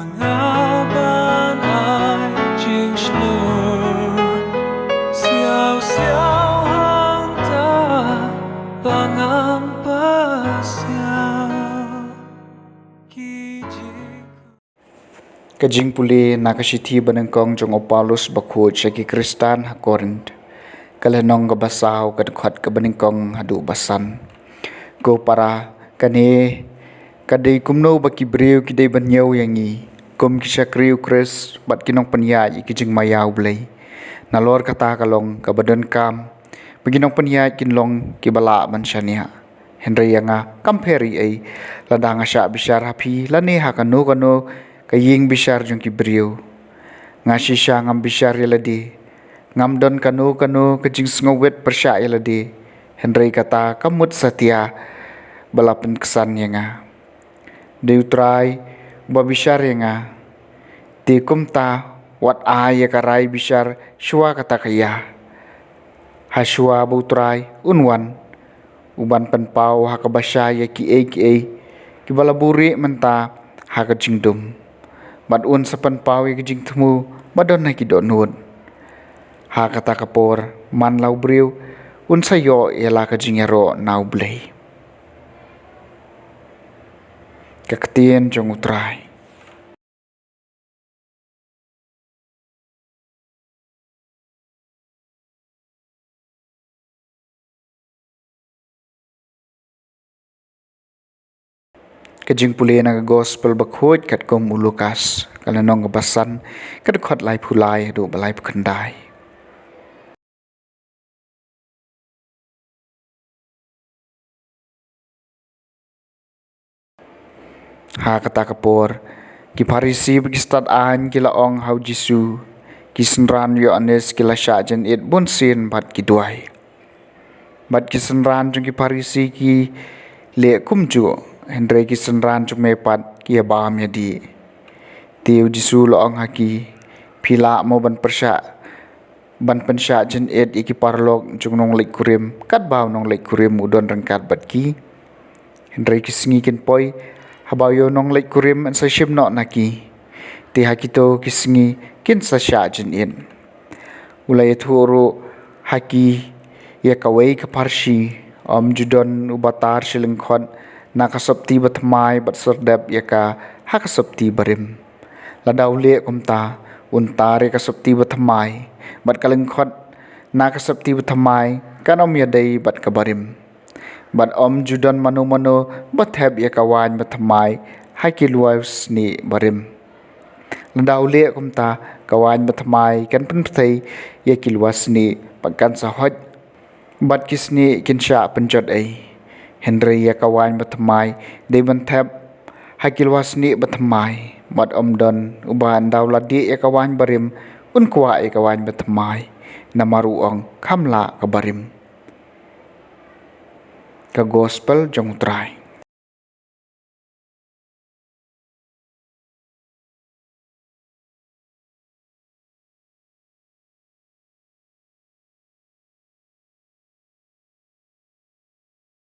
Ka Jingpule nakasithi BANYNGKONG jong Paulus bakhu chaki Kristan ha Korinth kalenong ga basaw kad khat ka BANYNGKONG hadu basan go para kane kadai kumno baki breu kidai banyaw yangi kum kisakriu kris bat kinong panya ki jing mayaw blai nalor kata kalong ka badan kam beginong panya kinlong kibala man shania Henry yanga kamperi ai ladang asya bishar hapi lane ha kano kaying bishar jong kibriu ngasi sya ngam bishar yaladi ngam don kano kajing ngowet persya yaladi Henry kata kamut satya balapan kesan yanga deutrai ba bishar yanga ti kumta wat aya karai bishar shwa kata kaya haswa butrai unwan uban penpau hakabasya ya ki kibalaburi menta hakajingdum mat un sapan pawi kijing temu madon na kidon nun ha kata kapor man lau briu un sayo yala kajing yaro nau blai kakatien jong utrai ka Jingpule na gospel bakhoj kat kom Lukas kalanong basan kad khot lai phulai do balai pkhandai ha kata kapor ki Farisi bagi an kila ong hau Jisu ki senran Yohanes kila syajen it bonsin bat ki duai bat ki senran jong ki Farisi ki le kumju Henry ki senran jong mepat ki abam yadi Taïew Jisu loong haki pila mo ban persya ban pensya jen it iki parlok jong nong lek kurim kat baw nong lek kurim udon rengkat bat ki Henry ki Sngi kin poi habayo nong lek kurim an sa shim no naki ti hakito ki Sngi kin sa sya jen in ulai thuru haki ya kawai ka parshi judon ubatar silengkhon nakasopti batmai bat serdap yaka hakasopti barim ladaw le kumta untare kasopti batmai bat kalengkhot nakasopti batmai kanom yadai bat kabarim bat judon mano bat heb yakawan batmai hakilwaus ni barim ladaw le kumta kawan batmai kan penthai yakilwas ni pagkan sahoj bat kisni kinsya penjot ai Henry ya kawan batmai de banthap hakilwasni batmai mat don uban dawladi ya kawan barim unkwa ya kawan batmai namaruang kamla kabarim ka gospel jong utrai